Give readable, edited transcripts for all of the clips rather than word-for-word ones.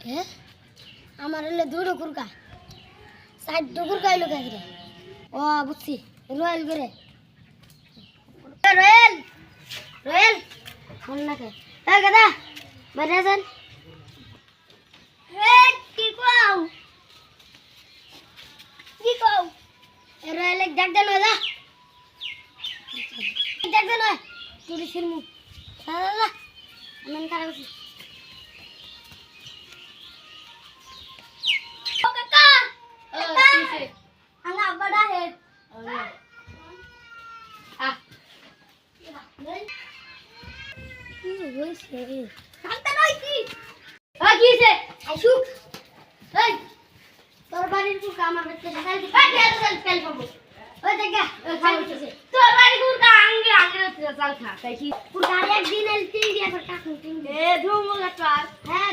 কে আমার হলে দুটো কুরকা সাইড কুরকা এলো কে রে ও বুঝছি রয়েল করে রয়েল রয়েল মন না কে এ গাদা বাইরে যান হে কি কও রয়েল এক ডাক দেন দাদা ডাক দেন তুই সিরমু দাদা আমি কারা বসি Anak pada head. Santai lagi. Lagi sih. Asyuk. Hei. Torbarin ku kamar betul sekali. Dia tu sekali kamu. Oh jaga. Torbarin ku angge tu salka. Kayak kurang एक दिन elti dia berkat mungkin. Dua mulut kan.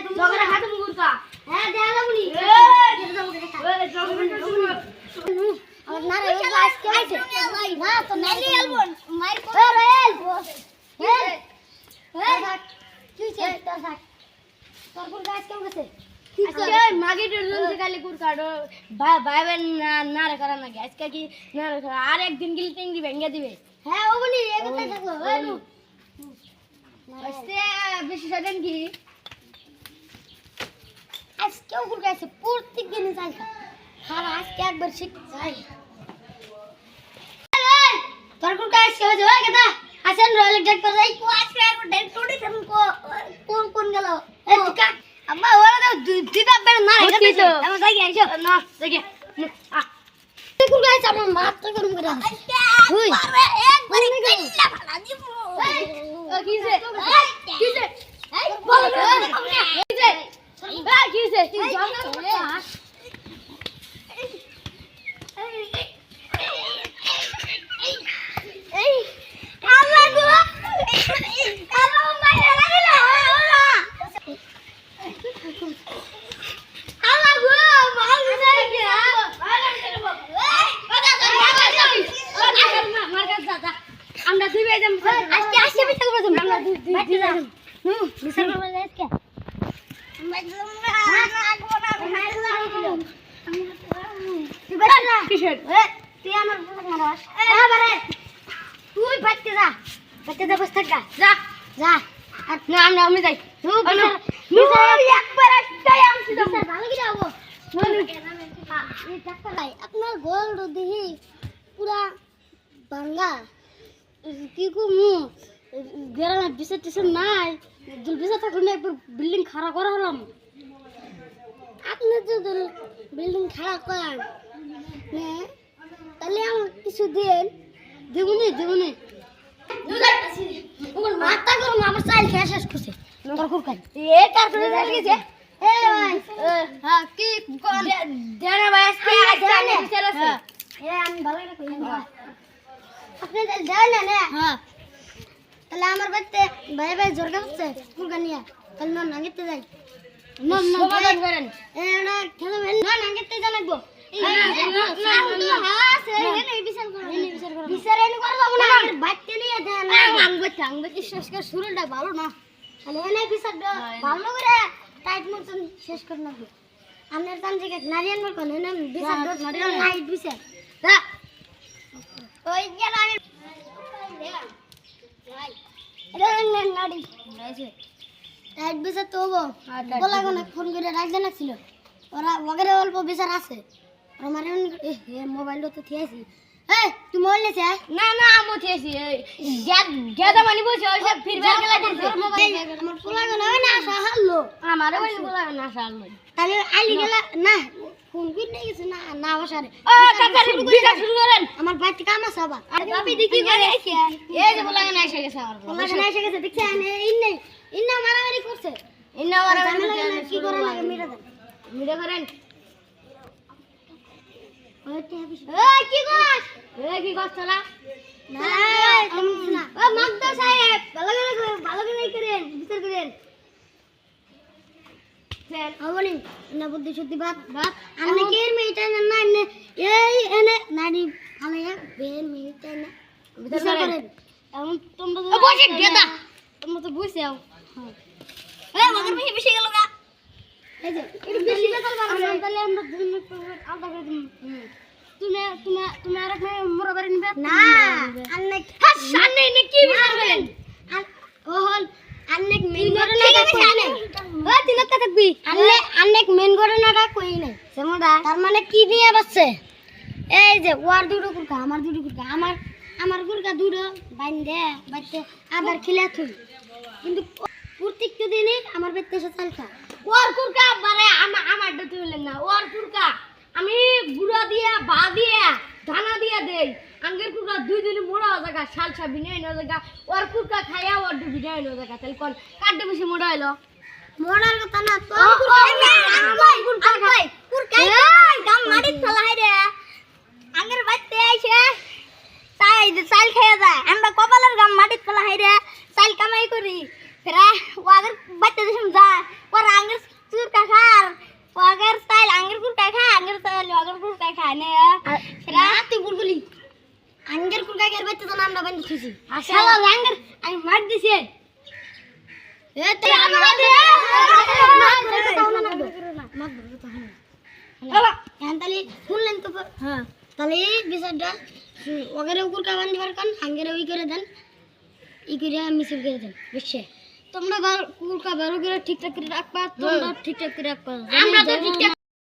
Dua. Jangan hati mulut kan. Dia lah muni. Kita mau kita. और ना रे guys क्या है ना तो नहीं एल्बन मार को रेल কি છે তোর সাথ তোর কোন গাছ কেমন আছে ঠিক আছে মাগে ডুন से खाली कुर काटो भाई बहन ना रे करा ना गैस का की ना रे আর একদিন গিল টিংরি ভেঙে দিবে হ্যাঁ ও বলি এই কথা থাকলো ওই আস্তে বেশি সাধন কি আজকে কুর গাছে প্রত্যেকদিন চাইকা আর আজকে একবার শিখ যাই তোর কোন কাজ শেষ হয়ে গেছে আসেন রয়্যাল ডেট করে যাই কো আজকে একবার ডেট করে দেন কো কোন কোন গেল এ টিকা আম্মা ওরা তো দুই বাপ বের না রে তো আমি যাই আইছো না যাই আ তুই কোন কাজ আমার মাথা গরম করে তুই একবার কিল্লা ভাড়া দিব কিছে কিছে এই বল কিছে কিছে তুই জানা আমরা দুই ভাই যাম আজকে আজকে বিটা করব আমরা দুই যাম বিসর করব যাই আজকে আমরা যাম না আগবো না তুই বাচ্চা কিশোর তুই আমার মারাস বারে তুই বাচ্চা যা বস থাক যা যা না আমি যাই বিসর একবার একটাই আমছি তো ভালো কি যাবো এই ডাক্তার ভাই আপনার গোল দেখি পুরা বাঙ্গা কি কমু গ্রামে বিসা টিসন নাই জল বিসা থাকলে একবার বিল্ডিং খাড়া করা হলাম আপনি যদি বিল্ডিং খাড়া করেন তাহলে আমার কিছু দেন দেবুনি ওর মাথা গরম আমার চাইল খেয়ে শেষ করছে তোর খুব খাই এ কার করে গেছে এ ভাই হ্যাঁ কি দেনা ভাই আজকে জানে বিচার আছে এ আমি ভালো করে কই আপনি দেন না হ্যাঁ তাহলে আমার বাড়িতে ভাই জোর করছে কুরবানিয়া তাহলে না নাগিতে যাই না সমাধান করেন এ না খেলে না নাগিতে জানাবো শুরুটা ভালো না ভালো করে টাইট মতন শেষ করে নেবো আপনার কান থেকে নারিয়ান মতন নাইট বিচার ওই গেল টাইট বিচার তো হবো বলা ফোন করে রাখবে না ছিল ওরা ওগের অল্প বিচার আছে আমার মোবাইলটা তো থিয়েছি এই তুই মোবাইল নিয়েছে না আমও থিয়েছি গেদা মানি বসে ওই সব ফিরবার গেলা দিছে আমার পোলাগো না না আসা হারলো আমারও ওই পোলাগো না আসা হারলো তাহলে আইলি গেলা না ফোন করে নিয়ে গেছে না আসারে ও কাকা বিচার শুরু করেন আমার বাড়িতে কাম আছে আবার আরে বাপি দেখি করে এই যে পোলাগো না এসে গেছে আমার পোলাগো না এসে গেছে দেখছেন ইন্না মারামারি করছে ইন্না মারামারি কি করে লাগে মিরা করেন কি গাছ চলা সাহেব ভালো করে করেন বিচার করেন হবনি না বুদ্ধি সত্যি বাত আমি কে মেয়েটা না এই এনে নারী ফালাইয়া বের মেয়েটা না বিচার করেন এমন তোমরা বসে গেদা তোমরা তো বুঝছাও হ্যাঁ এই মগর বেশি গেল গা এই যে একটু বেশি বেতাল বাড়াবে তাহলে আমরা 2 মিনিট পর আলাদা করে দিই তুমি আর এক মোরা বাড়ি নিবে না আন্নে সামনে নে কি বিচার করেন ও হল আন্নে মেন ঘটনাটা কই নাই ও তিনটা থাকবি আন্নে মেন ঘটনাটা কই নাই সমুদা তার মানে কি নিয়ে বসছে এই যে ওর দুটো কুরকা আমার দুটো কুরকা আমার কুরকা দুটো বাইন্দে বাইতে আবার খিলা থুই কিন্তু প্রত্যেকটা দিনে আমার বেতে এসে চালকা ওর কুরকা বারে আমার দতে হলেন না ওর কুরকা আমি গুড়া দিয়া বা দিয়া দানা দিয়া দেই আঙ্গের কুরকা 2 দিনে মোড়া জায়গা শালসা বিনাই না জায়গা ওর কুরকা খায়া ওর দু বিনাই না জায়গা তাহলে কোন কাটে বেশি মোড়া হইলো মোড়ার কথা না তো কুরকা খাই কুরকা দাম মাটি ফলাই রে আঙ্গের বাইতে আইছে তাই যে চাল খায়া যায় আমরা কপালের গাম মাটি ফলাই রে চাল কামাই করি ফেরা ওয়াগের বাইতে দেশম যা ওর আঙ্গের কুরকা খার ওয়াগের চাল আঙ্গের কুরকা খা আঙ্গের চাল ওয়াগের কুরকা খায় না ফেরা তুই গুলগুলি আঙ্গের কুরকা গের বাইতে তো নামটা বান্ধি থুছি শালা আঙ্গের আমি মার দিছি এ তুই আমার দে বাবা এন্তালি শুনলেন তো হ্যাঁ তাহলে বিচারটা ওগের কুরকা বান্ধি পারকান আঙ্গের ওই করে দেন ই করে মিছিল করে দেন বুঝছে তোমরা কুরকা ভালো করে ঠিকঠাক করে রাখবা তোমরা ঠিকঠাক করে রাখবা আমরা তো ঠিকঠাক